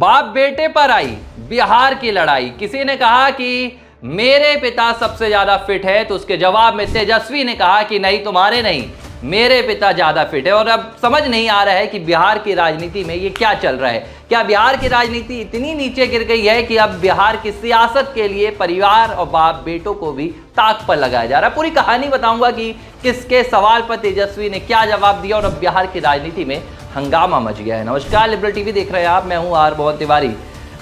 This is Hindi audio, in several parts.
बाप बेटे पर आई बिहार की लड़ाई। किसी ने कहा कि मेरे पिता सबसे ज्यादा फिट है, तो उसके जवाब में तेजस्वी ने कहा कि नहीं, तुम्हारे नहीं, मेरे पिता ज्यादा फिट है। और अब समझ नहीं आ रहा है कि बिहार की राजनीति में ये क्या चल रहा है। क्या बिहार की राजनीति इतनी नीचे गिर गई है कि अब बिहार की सियासत के लिए परिवार और बाप बेटों को भी ताक पर लगाया जा रहा है। पूरी कहानी बताऊंगा कि किसके सवाल पर तेजस्वी ने क्या जवाब दिया और अब बिहार की राजनीति में हंगामा मच गया है। नमस्कार, लिबरल टीवी देख रहे हैं आप, मैं हूं आर मोहन तिवारी।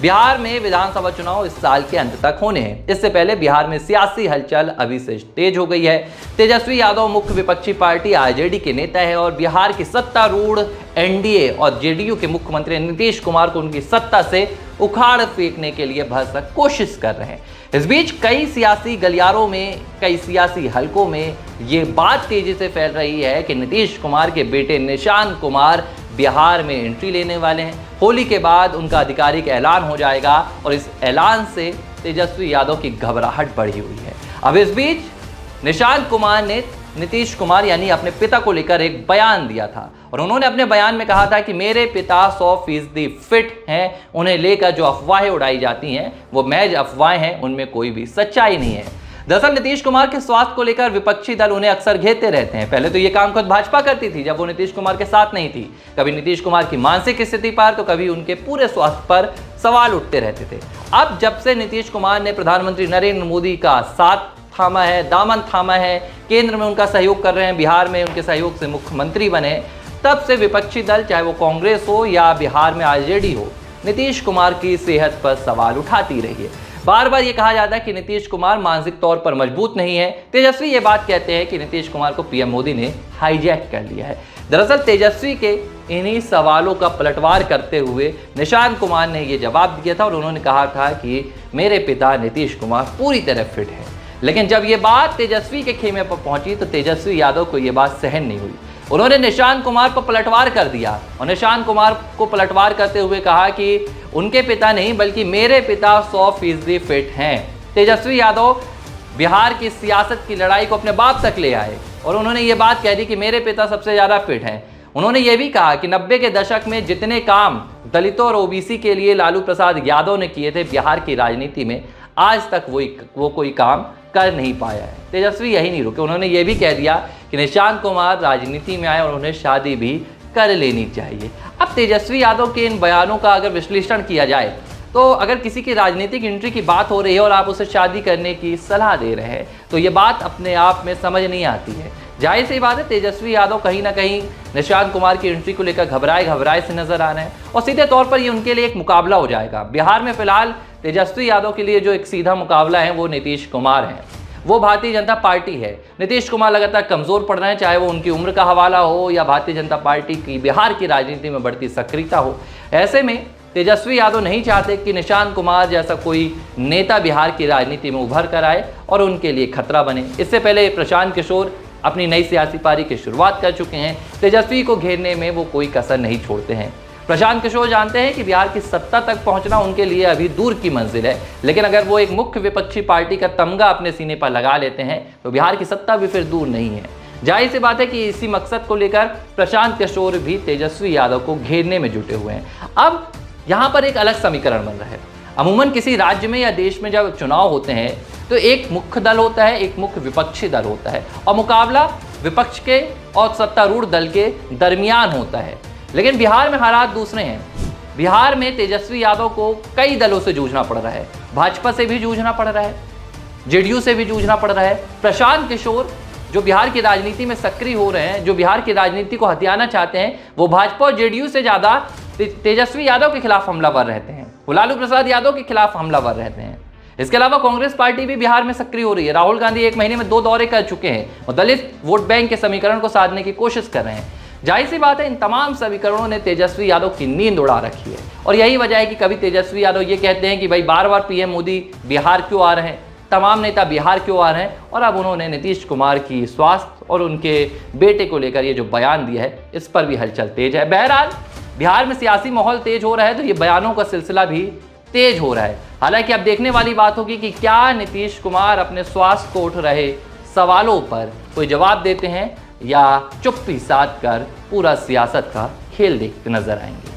बिहार में विधानसभा चुनाव इस साल के अंत तक होने हैं। इससे पहले बिहार में सियासी हलचल अभी से तेज हो गई है। तेजस्वी यादव मुख्य विपक्षी पार्टी आरजेडी के नेता है और बिहार की सत्तारूढ़ एनडीए और जेडीयू के मुख्यमंत्री नीतीश कुमार को उनकी सत्ता से उखाड़ फेंकने के लिए भरसक कोशिश कर रहे हैं। इस बीच कई सियासी गलियारों में, कई सियासी हलकों में ये बात तेजी से फैल रही है कि नीतीश कुमार के बेटे निशांत कुमार बिहार में एंट्री लेने वाले हैं। होली के बाद उनका आधिकारिक ऐलान हो जाएगा और इस ऐलान से तेजस्वी यादव की घबराहट बढ़ी हुई है। अब इस बीच निशांत कुमार ने नीतीश कुमार यानी अपने पिता को लेकर एक बयान दिया था और उन्होंने अपने बयान में कहा था कि मेरे पिता 100% फिट हैं। उन्हें लेकर जो अफवाहें उड़ाई जाती हैं वो महज अफवाहें हैं, उनमें कोई भी सच्चाई नहीं है। दरअसल नीतीश कुमार के स्वास्थ्य को लेकर विपक्षी दल उन्हें अक्सर घेरते रहते हैं। पहले तो ये काम खुद भाजपा करती थी जब वो नीतीश कुमार के साथ नहीं थी। कभी नीतीश कुमार की मानसिक स्थिति पर तो कभी उनके पूरे स्वास्थ्य पर सवाल उठते रहते थे। अब जब से नीतीश कुमार ने प्रधानमंत्री नरेंद्र मोदी का साथ थामा है, दामन थामा है, केंद्र में उनका सहयोग कर रहे हैं, बिहार में उनके सहयोग से मुख्यमंत्री बने, तब से विपक्षी दल चाहे वो कांग्रेस हो या बिहार में आरजेडी हो, नीतीश कुमार की सेहत पर सवाल उठाती रही है। बार बार ये कहा जाता है कि नीतीश कुमार मानसिक तौर पर मजबूत नहीं है। तेजस्वी ये बात कहते हैं कि नीतीश कुमार को पीएम मोदी ने हाईजैक कर लिया है। दरअसल तेजस्वी के इन्हीं सवालों का पलटवार करते हुए निशांत कुमार ने ये जवाब दिया था और उन्होंने कहा था कि मेरे पिता नीतीश कुमार पूरी तरह फिट है। लेकिन जब ये बात तेजस्वी के खेमे पर पहुंची तो तेजस्वी यादव को ये बात सहन नहीं हुई। उन्होंने निशांत कुमार पर पलटवार कर दिया और निशांत कुमार को पलटवार करते हुए कहा कि उनके पिता नहीं बल्कि मेरे पिता 100% फिट हैं। तेजस्वी यादव बिहार की सियासत की लड़ाई को अपने बाप तक ले आए और उन्होंने ये बात कह दी कि मेरे पिता सबसे ज़्यादा फिट हैं। उन्होंने ये भी कहा कि 90 के दशक में जितने काम दलितों और ओबीसी के लिए लालू प्रसाद यादव ने किए थे बिहार की राजनीति में, आज तक वो कोई काम कर नहीं पाया है। तेजस्वी यही नहीं रुके, उन्होंने ये भी कह दिया कि निशांत कुमार राजनीति में आए और उन्हें शादी भी कर लेनी चाहिए। अब तेजस्वी यादव के इन बयानों का अगर विश्लेषण किया जाए तो अगर किसी की राजनीतिक एंट्री की बात हो रही है और आप उसे शादी करने की सलाह दे रहे हैं तो ये बात अपने आप में समझ नहीं आती है। जाहिर सी बात है तेजस्वी यादव कहीं ना कहीं निशांत कुमार की एंट्री को लेकर घबराए से नजर आ रहे हैं और सीधे तौर पर ये उनके लिए एक मुकाबला हो जाएगा। बिहार में फिलहाल तेजस्वी यादव के लिए जो एक सीधा मुकाबला है वो नीतीश कुमार है, वो भारतीय जनता पार्टी है। नीतीश कुमार लगातार कमजोर पड़ रहे हैं, चाहे वो उनकी उम्र का हवाला हो या भारतीय जनता पार्टी की बिहार की राजनीति में बढ़ती सक्रियता हो। ऐसे में तेजस्वी यादव नहीं चाहते कि निशांत कुमार जैसा कोई नेता बिहार की राजनीति में उभर कर आए और उनके लिए खतरा बने। इससे पहले प्रशांत किशोर अपनी नई सियासी पारी की शुरुआत कर चुके हैं। तेजस्वी को घेरने में वो कोई कसर नहीं छोड़ते हैं। प्रशांत किशोर जानते हैं कि बिहार की सत्ता तक पहुंचना उनके लिए अभी दूर की मंजिल है, लेकिन अगर वो एक मुख्य विपक्षी पार्टी का तमगा अपने सीने पर लगा लेते हैं तो बिहार की सत्ता भी फिर दूर नहीं है। जाहिर सी बात है कि इसी मकसद को लेकर प्रशांत किशोर भी तेजस्वी यादव को घेरने में जुटे हुए हैं। अब यहाँ पर एक अलग समीकरण बन रहा है। अमूमन किसी राज्य में या देश में जब चुनाव होते हैं तो एक मुख्य दल होता है, एक मुख्य विपक्षी दल होता है और मुकाबला विपक्ष के और सत्तारूढ़ दल के दरमियान होता है। लेकिन बिहार में हालात दूसरे हैं। बिहार में तेजस्वी यादव को कई दलों से जूझना पड़ रहा है। भाजपा से भी जूझना पड़ रहा है, जेडीयू से भी जूझना पड़ रहा है। प्रशांत किशोर जो बिहार की राजनीति में सक्रिय हो रहे हैं, जो बिहार की राजनीति को हथियाना चाहते हैं, वो भाजपा और जेडीयू से ज़्यादा तेजस्वी यादव के खिलाफ हमलावर रहते हैं, वो लालू प्रसाद यादव के खिलाफ हमलावर रहते हैं। इसके अलावा कांग्रेस पार्टी भी बिहार में सक्रिय हो रही है। राहुल गांधी 1 महीने में 2 दौरे कर चुके हैं और दलित वोट बैंक के समीकरण को साधने की कोशिश कर रहे हैं। जाहिर सी बात है इन तमाम समीकरणों ने तेजस्वी यादव की नींद उड़ा रखी है और यही वजह है कि कभी तेजस्वी यादव ये कहते हैं कि भाई बार बार पीएम मोदी बिहार क्यों आ रहे हैं, तमाम नेता बिहार क्यों आ रहे हैं, और अब उन्होंने नीतीश कुमार की स्वास्थ्य और उनके बेटे को लेकर ये जो बयान दिया है इस पर भी हलचल तेज है। बहरहाल बिहार में सियासी माहौल तेज हो रहा है तो ये बयानों का सिलसिला भी तेज हो रहा है। हालांकि अब देखने वाली बात होगी कि क्या नीतीश कुमार अपने स्वास्थ्य को उठ रहे सवालों पर कोई जवाब देते हैं या चुप्पी साध कर पूरा सियासत का खेल देखते नजर आएंगे।